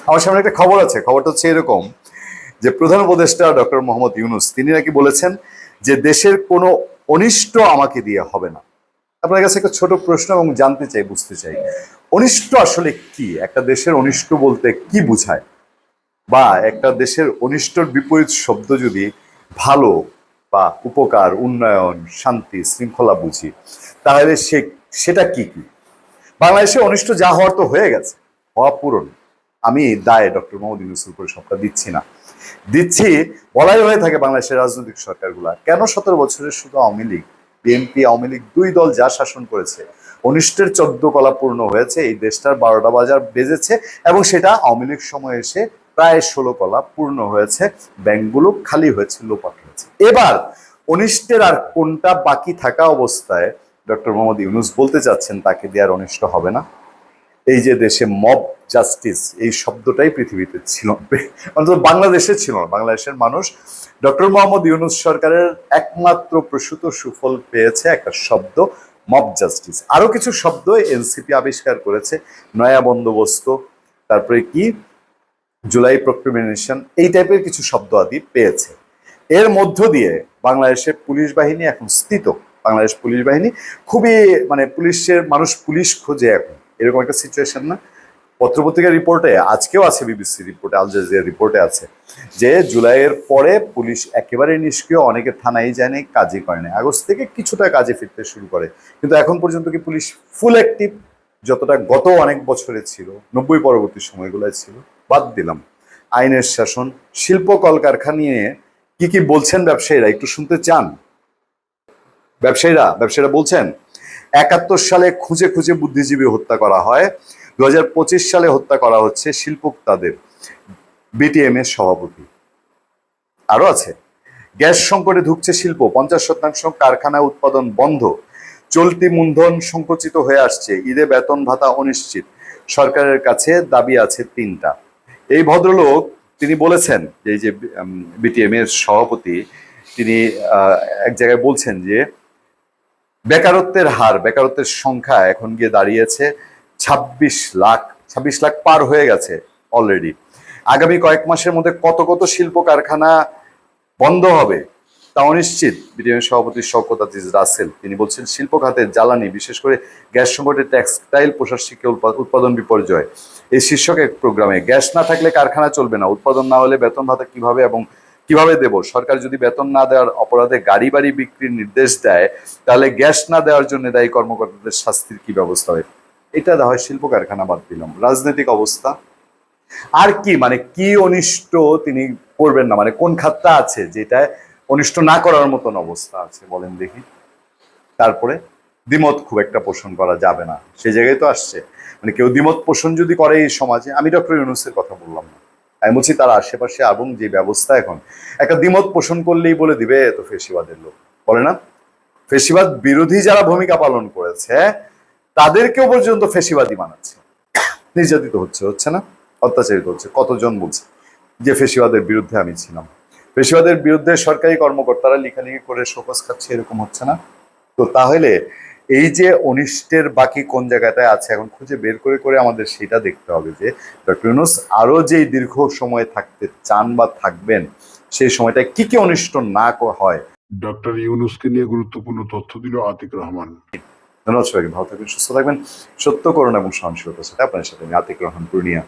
আমার সামনে একটা খবর আছে, খবরটা হচ্ছে এরকম যে প্রধান উপদেষ্টা ডক্টর মোহাম্মদ ইউনূস তিনি নাকি বলেছেন যে দেশের কোনো অনিষ্ট আমাকে দিয়ে হবে না। আপনার কাছে একটা ছোট প্রশ্ন এবং জানতে চাই, বুঝতে চাই অনিষ্ট আসলে কি, একটা দেশের অনিষ্ট বলতে কি বোঝায়, বা একটা দেশের অনিষ্টর বিপরীত শব্দ যদি ভালো বা উপকার, উন্নয়ন, শান্তি, শৃঙ্খলা বুঝি, তাহলে সেটা কি কি? বাংলাদেশে অনিষ্ট যা হওয়ার তো হয়ে গেছে, হওয়া পূরণ। আমি দায় ডক্টর মোহাম্মদ ইউনূসের উপরে সবটা দিচ্ছি না, দিচ্ছি বলাই হয়ে থাকে বাংলাদেশের রাজনৈতিক সরকারগুলা কেন 17 বছরের শুধু আওয়ামী লীগ, বিএনপি, আওয়ামী লীগ দুই দল যা শাসন করেছে, অনিষ্টের 14 কলা পূর্ণ হয়েছে, এই দেশটার 12টা বাজার বেজেছে এবং সেটা আওয়ামী লীগ সময় এসে প্রায় 16 কলা পূর্ণ হয়েছে, ব্যাংকগুলো খালি হয়েছে, লোপাট হয়েছে। এবার অনিষ্টের আর কোনটা বাকি থাকা অবস্থায় ডক্টর মোহাম্মদ ইউনূস বলতে চাচ্ছেন তাকে দিয়ে আর অনিষ্ট হবে না? এই যে দেশে মব জাস্টিস, এই শব্দটাই পৃথিবীতে ছিল, অন্তত বাংলাদেশে ছিল না। বাংলাদেশের মানুষ ডক্টর মোহাম্মদ ইউনূস সরকারের একমাত্র প্রসূত সুফল পেয়েছে একটা শব্দ, মব জাস্টিস। আরো কিছু শব্দ এনসিপি আবিষ্কার করেছে, নয়া বন্দোবস্ত, তারপরে কি জুলাই প্রক্রিমিনেশন, এই টাইপের কিছু শব্দ আদি পেয়েছে। এর মধ্য দিয়ে বাংলাদেশের পুলিশ বাহিনী এখন স্থিত। বাংলাদেশ পুলিশ বাহিনী খুবই, মানে পুলিশের মানুষ পুলিশ খোঁজে এখন, এরকম একটা সিচুয়েশন না? পত্রপত্রিকার রিপোর্টে আজকেও আছে, বিবিসি রিপোর্টে, আল জাজিরা রিপোর্টে আছে যে জুলাইয়ের পরে পুলিশ একেবারে নিষ্ক্রিয়, অনেকে থানায় যায়নি, কাজই করে না। আগস্ট থেকে কিছুটা কাজে ফিরতে শুরু করে, কিন্তু এখন পর্যন্ত কি পুলিশ ফুল অ্যাক্টিভ যতটা গত অনেক বছরে ছিল, 90 পরবর্তী সময়গুলোয় ছিল? বাদ দিলাম। আইনের শাসন, শিল্প কলকারখানা নিয়ে কি কি বলছেন ব্যবসায়ীরা, একটু শুনতে চান? ব্যবসায়ীরা বলছেন 71 সালে খুঁজে খুঁজে বুদ্ধিজীবী হত্যা করা হয়, 2025 সালে হত্যা করা হচ্ছে শিল্পোক্তাদের, বিটিএম এর সভাপতি। আরো আছে, গ্যাস সংকটে ঢুকছে শিল্প, 50% কারখানায় উৎপাদন বন্ধ, চলতি মূলধন সংকুচিত হয়ে আসছে, ঈদে বেতন ভাতা অনিশ্চিত, সরকারের কাছে দাবি আছে 3টা। এই ভদ্রলোক তিনি বলেছেন যে এই যে বিটিএম এর সভাপতি, তিনি এক জায়গায় বলছেন যে বেকারত্বের হার, বেকারত্বের সংখ্যা এখন গিয়ে দাঁড়িয়েছে 26 লাখ পার হয়ে গেছে অলরেডি। আগামী কয়েক মাসের মধ্যে কত কত শিল্প কারখানা বন্ধ হবে তা অনিশ্চিত। বিটিএম সভাপতি শওকত আজিজ রাসেল তিনি বলছেন শিল্প খাতের জ্বালানি, বিশেষ করে গ্যাস সংকটে টেক্সটাইল, পোশাক শিল্পে উৎপাদন বিপর্যয়। এই শীর্ষক এক প্রোগ্রামে গ্যাস না থাকলে কারখানা চলবে না, উৎপাদন না হলে বেতন ভাতা কিভাবে এবং কিভাবে দেব, সরকার যদি বেতন না দেওয়ার অপরাধে গাড়ি বাড়ি বিক্রির নির্দেশ দেয়, তাহলে গ্যাস না দেওয়ার জন্য দায়ী কর্মকর্তাদের শাস্তির কি ব্যবস্থা হয়? এটা দেওয়া হয় শিল্প কারখানা, বাদ দিলাম। রাজনৈতিক অবস্থা আর কি, মানে কি অনিষ্ট তিনি করবেন না, মানে কোন খাতটা আছে যেটা অনিষ্ট না করার মতন অবস্থা আছে বলেন দেখি? তারপরে দ্বিমত খুব একটা পোষণ করা যাবে না, সেই জায়গায় তো আসছে। মানে কেউ দ্বিমত পোষণ যদি করে এই সমাজে, আমি ডক্টর ইউনূসের কথা বললাম না, আমি বলছি তার আশেপাশে এবং যে ব্যবস্থা এখন, একটা দ্বিমত পোষণ করলেই বলে দিবে তো ফেসিবাদের লোক, বলে না? ফেসিবাদ বিরোধী যারা ভূমিকা পালন করেছে তাদেরকেও পর্যন্ত ফেসিবাদী বানাচ্ছে, নির্যাতিত হচ্ছে না, অত্যাচারিত হচ্ছে। কতজন বলছে যে ফেসিবাদের বিরুদ্ধে আমি ছিলাম, ফেসিবাদের বিরুদ্ধে সরকারি কর্মকর্তারা লেখালেখি করে শোকজ খাচ্ছে, এরকম হচ্ছে না? তো তাহলে এই যে অনিষ্টের বাকি কোন জায়গাটায় আছে এখন খুঁজে বের করে করে আমাদের সেটা দেখতে হবে যে ডক্টর ইউনূস আরো যে দীর্ঘ সময় থাকতে চান বা থাকবেন, সেই সময়টা কি কি অনিষ্ট না হয়। ডক্টর ইউনূসকে নিয়ে গুরুত্বপূর্ণ তথ্য দিল আতিক রহমান। ধন্যবাদ সবাইকে, ভালো থাকবেন, সুস্থ থাকবেন, সত্য করুন এবং সহনশীলতার সাথে আপনার সাথে আমি আতিক রহমান পূর্ণিয়া।